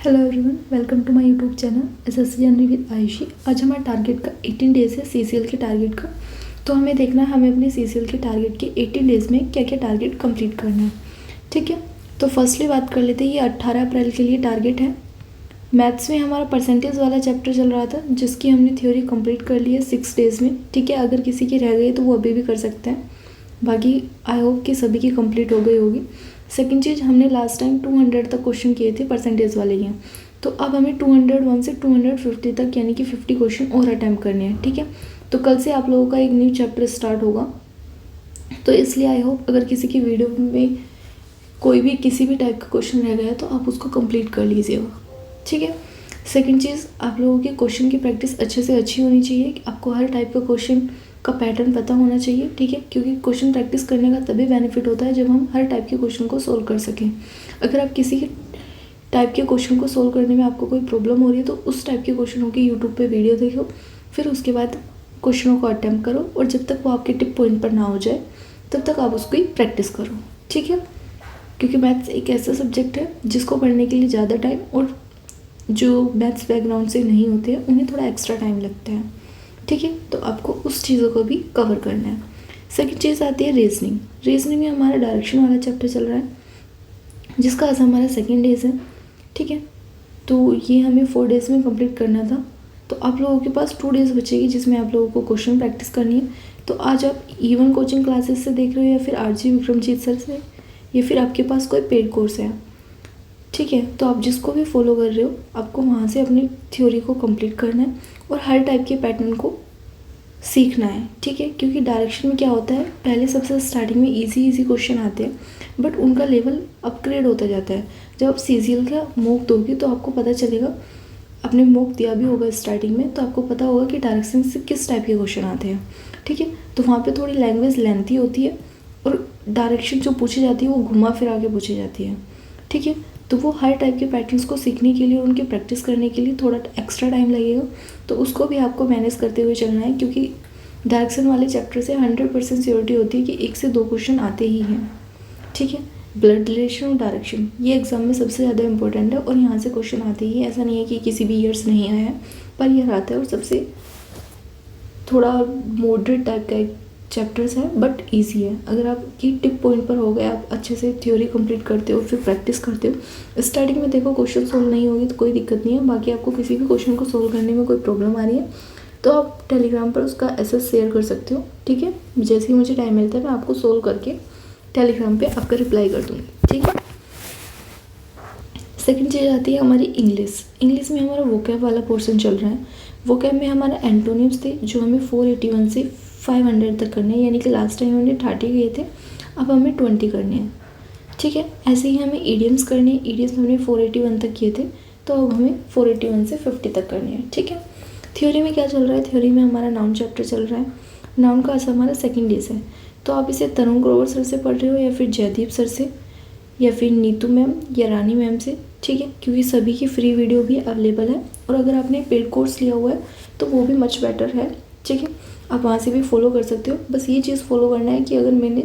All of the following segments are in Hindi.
Hello everyone, welcome to my YouTube channel SSC general with Ayushi. आज हमारा टारगेट का 18 डेज है सीसीएल के टारगेट का। तो हमें देखना है हमें अपने सीसीएल के टारगेट के 18 डेज में क्या क्या टारगेट कंप्लीट करना है। ठीक है, तो फर्स्टली बात कर लेते हैं। ये 18 अप्रैल के लिए टारगेट है। मैथ्स में हमारा परसेंटेज वाला चैप्टर चल रहा था, जिसकी हमने थ्योरी कंप्लीट कर ली है 6 डेज़ में। ठीक है, अगर किसी की रह गई तो वो अभी भी कर सकते हैं, बाकी आई होप कि सभी की कंप्लीट हो गई होगी। सेकंड चीज़, हमने लास्ट टाइम 200 तक क्वेश्चन किए थे परसेंटेज वाले ही हैं, तो अब हमें 201 से 250 तक यानी कि 50 क्वेश्चन और अटैम्प्ट करने हैं। ठीक है, तो कल से आप लोगों का एक न्यू चैप्टर स्टार्ट होगा, तो इसलिए आई होप अगर किसी की वीडियो में कोई भी किसी भी टाइप का क्वेश्चन रह गया है तो आप उसको कंप्लीट कर लीजिएगा। ठीक है, सेकंड चीज़, आप लोगों की क्वेश्चन की प्रैक्टिस अच्छे से अच्छी होनी चाहिए। आपको हर टाइप का क्वेश्चन का पैटर्न पता होना चाहिए। ठीक है, क्योंकि क्वेश्चन प्रैक्टिस करने का तभी बेनिफिट होता है जब हम हर टाइप के क्वेश्चन को सोल्व कर सकें। अगर आप किसी टाइप के क्वेश्चन को सोल्व करने में आपको कोई प्रॉब्लम हो रही है तो उस टाइप के क्वेश्चनों की यूट्यूब पे वीडियो देखो, फिर उसके बाद क्वेश्चनों को अटैम्प्ट करो, और जब तक वो आपके टिप पॉइंट पर ना हो जाए तब तक आप उसकी प्रैक्टिस करो। ठीक है, क्योंकि मैथ्स एक ऐसा सब्जेक्ट है जिसको पढ़ने के लिए ज़्यादा टाइम, और जो मैथ्स बैकग्राउंड से नहीं होते हैं उन्हें थोड़ा एक्स्ट्रा टाइम लगता है। ठीक है, तो आपको उस चीज़ों को भी कवर करना है। सेकंड चीज़ आती है रीजनिंग। रीजनिंग में हमारा डायरेक्शन वाला चैप्टर चल रहा है, जिसका आज हमारा सेकंड डेज है। ठीक है, तो ये हमें 4 डेज़ में कंप्लीट करना था, तो आप लोगों के पास 2 डेज़ बचेगी जिसमें आप लोगों को क्वेश्चन प्रैक्टिस करनी है। तो आज आप इवन कोचिंग क्लासेस से देख रहे हो, या फिर आरजी विक्रमजीत सर से, या फिर आपके पास कोई पेड कोर्स है। ठीक है, तो आप जिसको भी फॉलो कर रहे हो आपको वहाँ से अपनी थ्योरी को कंप्लीट करना है और हर टाइप के पैटर्न को सीखना है। ठीक है, क्योंकि डायरेक्शन में क्या होता है, पहले सबसे स्टार्टिंग में इजी क्वेश्चन आते हैं, बट उनका लेवल अपग्रेड होता जाता है। जब आप सीजीएल का मॉक दोगे तो आपको पता चलेगा, आपने मॉक दिया भी होगा स्टार्टिंग में, तो आपको पता होगा कि डायरेक्शन से किस टाइप के क्वेश्चन आते हैं। ठीक है, तो वहाँ पे थोड़ी लैंग्वेज लेंथी होती है, और डायरेक्शन जो पूछी जाती है वो घुमा फिरा के पूछी जाती है। ठीक है, तो वो हर टाइप के पैटर्न्स को सीखने के लिए और उनकी प्रैक्टिस करने के लिए थोड़ा एक्स्ट्रा टाइम लगेगा, तो उसको भी आपको मैनेज करते हुए चलना है, क्योंकि डायरेक्शन वाले चैप्टर से 100% श्योरिटी होती है कि 1 से 2 क्वेश्चन आते ही हैं। ठीक है, ब्लड रिलेशन और डायरेक्शन ये एग्जाम में सबसे ज़्यादा इंपॉर्टेंट है, और यहाँ से क्वेश्चन आते ही, ऐसा नहीं है कि किसी भी ईयर्स नहीं आया है, पर यह आता है, और सबसे थोड़ा मॉडरेट टाइप का एक चैप्टर्स है, बट इजी है। अगर आपकी टिप पॉइंट पर हो गए, आप अच्छे से थ्योरी कंप्लीट करते हो, फिर प्रैक्टिस करते हो। स्टार्टिंग में देखो क्वेश्चन सोल्व नहीं होगी तो कोई दिक्कत नहीं है, बाकी आपको किसी भी क्वेश्चन को सोल्व करने में कोई प्रॉब्लम आ रही है तो आप टेलीग्राम पर उसका एसेस शेयर कर सकते हो। ठीक है, जैसे ही मुझे टाइम मिलता है मैं आपको सोल्व करके टेलीग्राम पर आपका रिप्लाई कर दूँगी। ठीक है, सेकंड चीज़ आती है हमारी इंग्लिश। इंग्लिश में हमारा वोकैब वाला पोर्शन चल रहा है। वोकैब में हमारा एंटोनिम्स थे, जो हमें 481 से 500 तक करने हैं, यानी कि लास्ट टाइम हमने 30 किए थे, अब हमें 20 करने हैं। ठीक है, ऐसे ही हमें ईडियम्स करने हैं। ईडियम्स हमने 481 तक किए थे, तो अब हमें 481 से 50 तक करने हैं। ठीक है, थ्योरी में क्या चल रहा है, थ्योरी में हमारा नाउन चैप्टर चल रहा है। नाउन का आज हमारा सेकेंड डेज है, तो आप इसे तरुण ग्रोवर सर से पढ़ रहे हो, या फिर जयदीप सर से, या फिर नीतू मैम या रानी मैम से। ठीक है, क्योंकि सभी की फ्री वीडियो भी अवेलेबल है, और अगर आपने पेड कोर्स लिया हुआ है तो वो भी मच बेटर है। ठीक है, आप वहाँ से भी फॉलो कर सकते हो। बस ये चीज़ फॉलो करना है कि अगर मैंने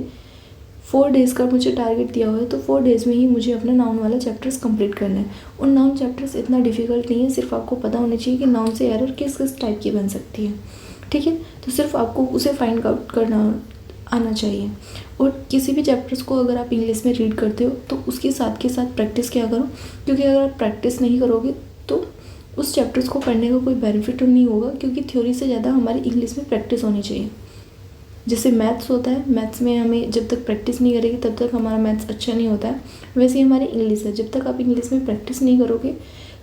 4 डेज़ का मुझे टारगेट दिया हुआ है तो 4 डेज़ में ही मुझे अपना नाउन वाला चैप्टर्स कंप्लीट करना है। और नाउन चैप्टर्स इतना डिफिकल्ट नहीं है, सिर्फ आपको पता होना चाहिए कि नाउन से एरर किस किस टाइप की बन सकती है। ठीक है, तो सिर्फ आपको उसे फाइंड आउट करना आना चाहिए। और किसी भी चैप्टर्स को अगर आप इंग्लिश में रीड करते हो तो उसके साथ के साथ प्रैक्टिस किया करो, क्योंकि अगर आप प्रैक्टिस नहीं करोगे तो उस चैप्टर्स को पढ़ने का कोई बेनिफिट नहीं होगा, क्योंकि थ्योरी से ज़्यादा हमारी इंग्लिश में प्रैक्टिस होनी चाहिए। जैसे मैथ्स होता है, मैथ्स में हमें जब तक प्रैक्टिस नहीं करेगी तब तक हमारा मैथ्स अच्छा नहीं होता है, वैसे ही हमारी इंग्लिश है। जब तक आप इंग्लिश में प्रैक्टिस नहीं करोगे,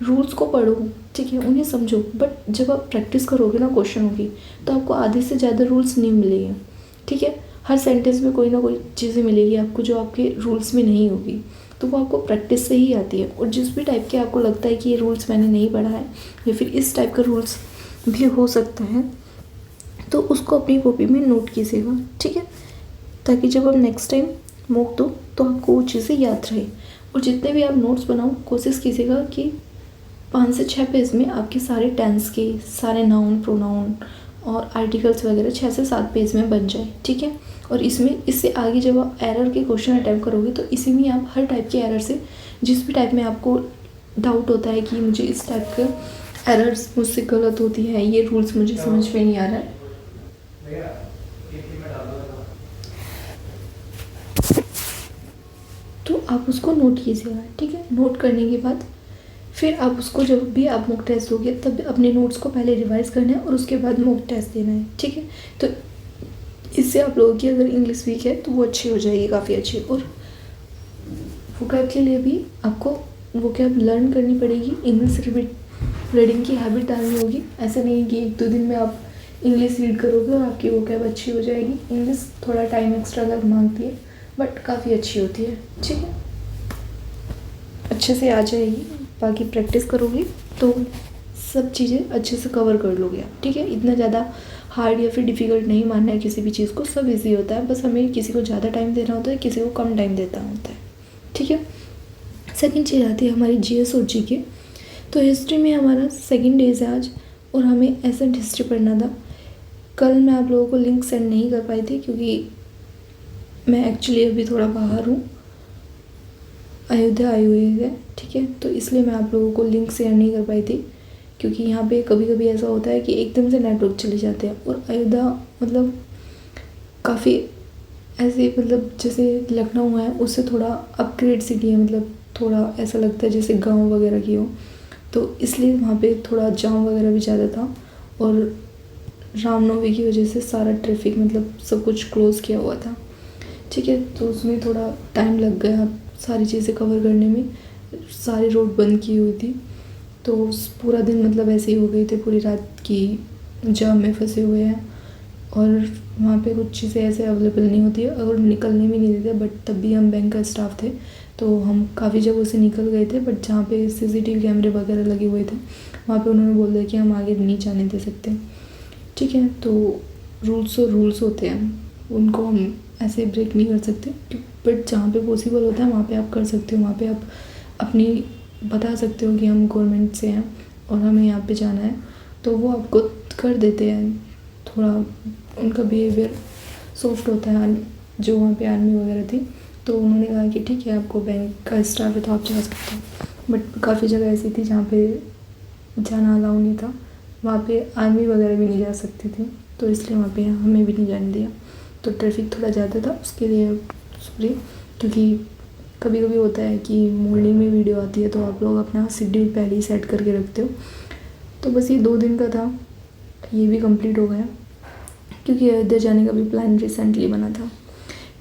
रूल्स को पढ़ो, ठीक है, उन्हें समझो, बट जब आप प्रैक्टिस करोगे ना क्वेश्चनों की, तो आपको आधे से ज़्यादा रूल्स नहीं मिलेंगे। ठीक है, हर सेंटेंस में कोई ना कोई चीज़ें मिलेगी आपको जो आपके रूल्स में नहीं होगी, तो वो आपको प्रैक्टिस से ही आती है। और जिस भी टाइप के आपको लगता है कि ये रूल्स मैंने नहीं पढ़ा है, या फिर इस टाइप का रूल्स भी हो सकता है, तो उसको अपनी कॉपी में नोट कीजिएगा। ठीक है, ताकि जब आप नेक्स्ट टाइम मॉक दो तो आपको वो चीज़ें याद रहे। और जितने भी आप नोट्स बनाओ, कोशिश कीजिएगा कि 5 से 6 पेज में आपके सारे टेंस के, सारे नाउन, प्रोनाउन और आर्टिकल्स वगैरह 6 से 7 पेज में बन जाए। ठीक है, और इससे आगे जब आप एरर के क्वेश्चन अटैम्प्ट करोगे तो इसी में आप हर टाइप के एरर से, जिस भी टाइप में आपको डाउट होता है कि मुझे इस टाइप के एरर्स मुझसे गलत होती है, ये रूल्स मुझे समझ में नहीं आ रहा है, तो आप उसको नोट कीजिएगा, ठीक है। नोट करने के बाद फिर आप उसको जब भी आप मॉक टेस्ट दोगे तब अपने नोट्स को पहले रिवाइज करना है और उसके बाद मॉक टेस्ट देना है, ठीक है। तो इससे आप लोगों की अगर इंग्लिश वीक है तो वो अच्छी हो जाएगी, काफ़ी अच्छी। और वोकैब के लिए भी आपको वोकैब लर्न करनी पड़ेगी, इंग्लिश रीडिंग की हैबिट डालनी होगी। ऐसा नहीं है कि 1-2 दिन में आप इंग्लिश रीड करोगे और आपकी वोकैब अच्छी हो जाएगी। इंग्लिश थोड़ा टाइम एक्स्ट्रा लग मांगती है बट काफ़ी अच्छी होती है, ठीक है, अच्छे से आ जाएगी। बाकी प्रैक्टिस करोगे तो सब चीज़ें अच्छे से कवर कर लोगे आप, ठीक है। इतना ज़्यादा हार्ड या फिर डिफ़िकल्ट नहीं मानना है किसी भी चीज़ को, सब इजी होता है। बस हमें किसी को ज़्यादा टाइम देना होता है, किसी को कम टाइम देना होता है, ठीक है। सेकंड चीज़ आती है हमारी जीएस और जीके। तो हिस्ट्री में हमारा सेकंड डेज है आज और हमें एसेंट हिस्ट्री पढ़ना था। कल मैं आप लोगों को लिंक सेंड नहीं कर पाई थी क्योंकि मैं एक्चुअली अभी थोड़ा बाहर हूँ, अयोध्या आई हुई है, ठीक है। तो इसलिए मैं आप लोगों को लिंक शेयर नहीं कर पाई थी क्योंकि यहाँ पे कभी कभी ऐसा होता है कि एकदम से नेटवर्क चले जाते हैं। और अयोध्या मतलब काफ़ी ऐसे मतलब जैसे लखनऊ है उससे थोड़ा अपग्रेड सिटी है, मतलब थोड़ा ऐसा लगता है जैसे गांव वगैरह की हो, तो इसलिए वहाँ पे थोड़ा जाम वगैरह भी ज़्यादा था। और रामनवमी की वजह से सारा ट्रैफिक मतलब सब कुछ क्लोज़ किया हुआ था, ठीक है। तो उसमें थोड़ा टाइम लग गया सारी चीज़ें कवर करने में, सारी रोड बंद की हुई थी। तो पूरा दिन मतलब ऐसे ही हो गए थे, पूरी रात की जाम में फंसे हुए हैं। और वहाँ पे कुछ चीज़ें ऐसे अवेलेबल नहीं होती है, अगर निकलने भी नहीं देते, बट तब भी हम बैंक का स्टाफ थे तो हम काफ़ी जगहों से निकल गए थे। बट जहाँ पे सीसीटीवी कैमरे वगैरह लगे हुए थे वहाँ पे उन्होंने बोल दिया कि हम आगे नहीं जाने दे सकते, ठीक है। तो रूल्स होते हैं, उनको हम ऐसे ब्रेक नहीं कर सकते। बट जहाँ पे पॉसिबल होता है वहाँ पे आप कर सकते हो, वहाँ पे आप अपनी बता सकते हो कि हम गवर्नमेंट से हैं और हमें यहाँ पे जाना है, तो वो आपको कर देते हैं। थोड़ा उनका बिहेवियर सॉफ्ट होता है। जो वहाँ पे आर्मी वगैरह थी तो उन्होंने कहा कि ठीक है आपको बैंक का स्टाफ है तो आप जा सकते हो। बट काफ़ी जगह ऐसी थी जहाँ पे जाना अलाउ नहीं था, वहाँ पे आर्मी वगैरह भी नहीं जा सकती थी, तो इसलिए वहाँ पे हमें भी नहीं जाने दिया। तो ट्रैफिक थोड़ा ज़्यादा था, उसके लिए सॉरी। क्योंकि कभी कभी होता है कि मॉर्निंग में वीडियो आती है तो आप लोग अपना शेड्यूल पहले ही सेट करके रखते हो। तो बस ये 2 दिन का था, ये भी कंप्लीट हो गया क्योंकि अयोध्या जाने का भी प्लान रिसेंटली बना था,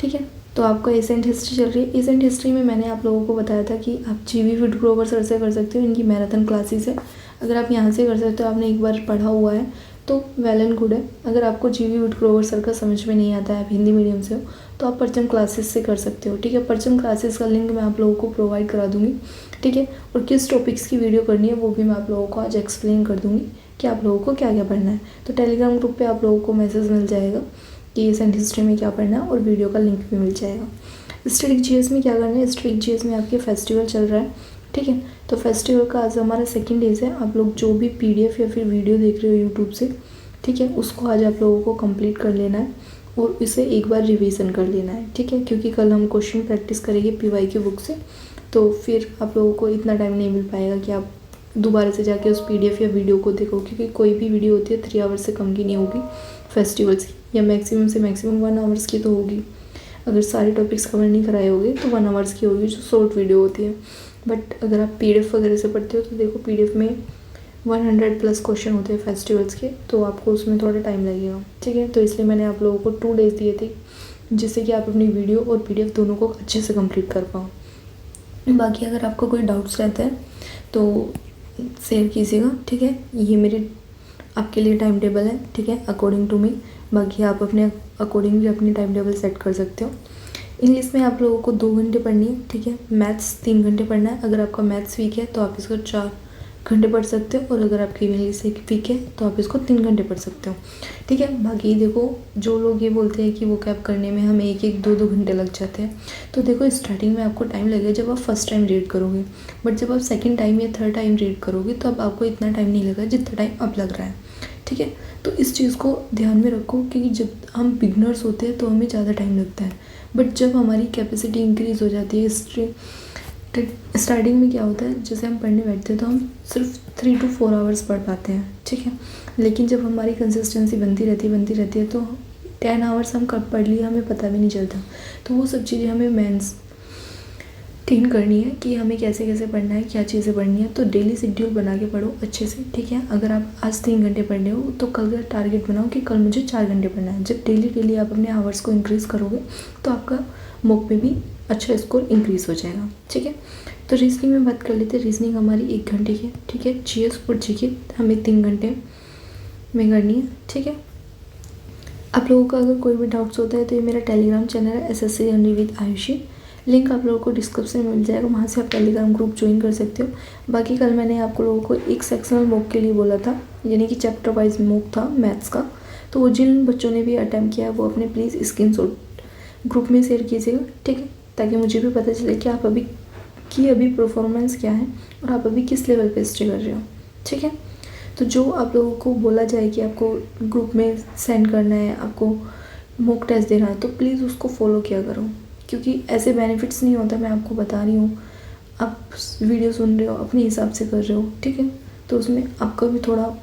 ठीक है। तो आपका एसेंट हिस्ट्री चल रही है। एसेंट हिस्ट्री में मैंने आप लोगों को बताया था कि आप जीवी विटग्रोवर सर से कर सकते हो, इनकी मैराथन क्लासेस है। अगर आप यहाँ से कर सकते हो, आपने एक बार पढ़ा हुआ है तो वेल एंड गुड है। अगर आपको जीवी विटग्रोवर सर का समझ में नहीं आता है, आप हिंदी मीडियम से हो, तो आप परचम क्लासेस से कर सकते हो, ठीक है। परचम क्लासेस का लिंक मैं आप लोगों को प्रोवाइड करा दूँगी, ठीक है। और किस टॉपिक्स की वीडियो करनी है वो भी मैं आप लोगों को आज एक्सप्लेन कर दूँगी कि आप लोगों को क्या क्या पढ़ना है। तो टेलीग्राम ग्रुप पे आप लोगों को मैसेज मिल जाएगा कि एसेंट हिस्ट्री में क्या पढ़ना है और वीडियो का लिंक भी मिल जाएगा। स्टैटिक जीएस में क्या करना है, स्टैटिक जीएस में आपके फेस्टिवल चल रहा है, ठीक है। तो फेस्टिवल का आज हमारा सेकंड डेज है। आप लोग जो भी पीडीएफ या फिर वीडियो देख रहे हो यूट्यूब से, ठीक है, उसको आज आप लोगों को कंप्लीट कर लेना है और इसे एक बार रिवीजन कर लेना है, ठीक है। क्योंकि कल हम क्वेश्चन प्रैक्टिस करेंगे पीवाई की बुक से, तो फिर आप लोगों को इतना टाइम नहीं मिल पाएगा कि आप दोबारा से जाके उस पीडीएफ या वीडियो को देखो, क्योंकि कोई भी वीडियो होती है 3 आवर्स से कम की नहीं होगी फेस्टिवल्स की, या मैक्सिमम से मैक्सिमम 1 आवर्स की तो होगी। अगर सारे टॉपिक्स कवर नहीं कराए होगे तो 1 आवर्स की होगी, जो शॉर्ट वीडियो होती है। बट अगर आप पीडीएफ वगैरह से पढ़ते हो तो देखो पीडीएफ में 100+ क्वेश्चन होते हैं फेस्टिवल्स के, तो आपको उसमें थोड़ा टाइम लगेगा, ठीक है। तो इसलिए मैंने आप लोगों को 2 डेज दिए थे जिससे कि आप अपनी वीडियो और पीडीएफ दोनों को अच्छे से कंप्लीट कर पाओ। बाकी अगर आपको कोई डाउट्स रहता है तो शेयर कीजिएगा, ठीक है। ये मेरे आपके लिए टाइम टेबल है, ठीक है, अकॉर्डिंग टू मी। बाकी आप अपने अकॉर्डिंगली अपनी टाइम टेबल सेट कर सकते हो। इंग्लिश में आप लोगों को 2 घंटे पढ़नी है, ठीक है। मैथ्स 3 घंटे पढ़ना है। अगर आपका मैथ्स वीक है तो आप इसको 4 घंटे पढ़ सकते हो, और अगर आपकी इंग्लिश वीक है तो आप इसको 3 घंटे पढ़ सकते हो, ठीक है। बाकी देखो जो लोग ये बोलते हैं कि वो कैब करने में हमें 1-1, 2-2 घंटे लग जाते हैं, तो देखो स्टार्टिंग में आपको टाइम लगेगा जब आप फर्स्ट टाइम रीड करोगे, बट जब आप सेकंड टाइम या थर्ड टाइम रीड करोगे तो अब आपको इतना टाइम नहीं लगेगा जितना टाइम अब लग रहा है, ठीक है। तो इस चीज़ को ध्यान में रखो, क्योंकि जब हम बिगनर्स होते हैं तो हमें ज़्यादा टाइम लगता है, बट जब हमारी कैपेसिटी इंक्रीज़ हो जाती है, हिस्ट्री स्टार्टिंग में क्या होता है, जैसे हम पढ़ने बैठते हैं तो हम सिर्फ 3 to 4 आवर्स पढ़ पाते हैं, ठीक है। लेकिन जब हमारी कंसिस्टेंसी बनती रहती है तो 10 आवर्स हम कब पढ़ लिए हमें पता भी नहीं चलता। तो वो सब चीज़ें हमें मेंटेन करनी है कि हमें कैसे कैसे पढ़ना है, क्या चीज़ें पढ़नी है। तो डेली शेड्यूल बना के पढ़ो अच्छे से, ठीक है। अगर आप आज 3 घंटे पढ़ रहे हो तो कल का टारगेट बनाओ कि कल मुझे 4 घंटे पढ़ना है। जब डेली आप अपने आवर्स को इंक्रीज़ करोगे तो आपका मॉक में भी अच्छा स्कोर इंक्रीज़ हो जाएगा, ठीक है। तो रीजनिंग में बात कर लेते हैं। रीजनिंग हमारी 1 घंटे की है, ठीक है। जीएस और जीके हमें 3 घंटे में करनी है, ठीक है। आप लोगों का अगर कोई भी डाउट्स होता है तो ये मेरा टेलीग्राम चैनल है SSC general with Ayushi, link आप लोगों को डिस्क्रिप्शन में मिल जाएगा, वहाँ से आप टेलीग्राम ग्रुप ज्वाइन कर सकते हो। बाकी कल मैंने आपको लोगों को एक सेक्शनल मॉक के लिए बोला था, यानी कि चैप्टर वाइज मॉक था मैथ्स का। तो वो जिन बच्चों ने भी अटैम्प्ट किया है वो अपने प्लीज़ स्क्रीनशॉट ग्रुप में शेयर कीजिएगा, ठीक है, ताकि मुझे भी पता चले कि आप अभी परफॉर्मेंस क्या है और आप अभी किस लेवल पे स्टे कर रहे हो, ठीक है। तो जो आप लोगों को बोला जाए कि आपको ग्रुप में सेंड करना है, आपको मॉक टेस्ट देना है, तो प्लीज़ उसको फॉलो किया करो, क्योंकि ऐसे बेनिफिट्स नहीं होता। मैं आपको बता रही हूँ, आप वीडियो सुन रहे हो, अपने हिसाब से कर रहे हो, ठीक है। तो उसमें आपका भी थोड़ा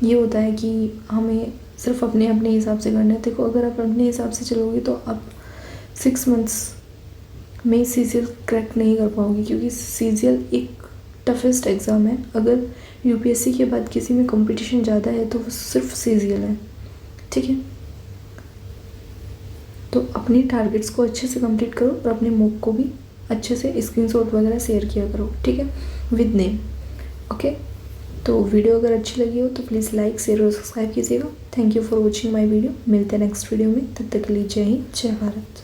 ये होता है कि हमें सिर्फ अपने हिसाब से करना है। देखो, अगर आप अपने हिसाब से चलोगे तो आप 6 मंथ्स में CGL क्रैक नहीं कर पाओगे, क्योंकि CGL एक टफेस्ट एग्ज़ाम है। अगर UPSC के बाद किसी में कंपटीशन ज़्यादा है तो वो सिर्फ CGL है, ठीक है। तो अपनी टारगेट्स को अच्छे से कंप्लीट करो और अपने मॉक को भी अच्छे से स्क्रीनशॉट वगैरह शेयर किया करो, ठीक है, विद नेम, ओके। तो वीडियो अगर अच्छी लगी हो तो प्लीज़ लाइक, शेयर और सब्सक्राइब कीजिएगा। Thank you for watching my video. मिलते हैं नेक्स्ट वीडियो में, तब तक के लिए जय हिंद, जय भारत।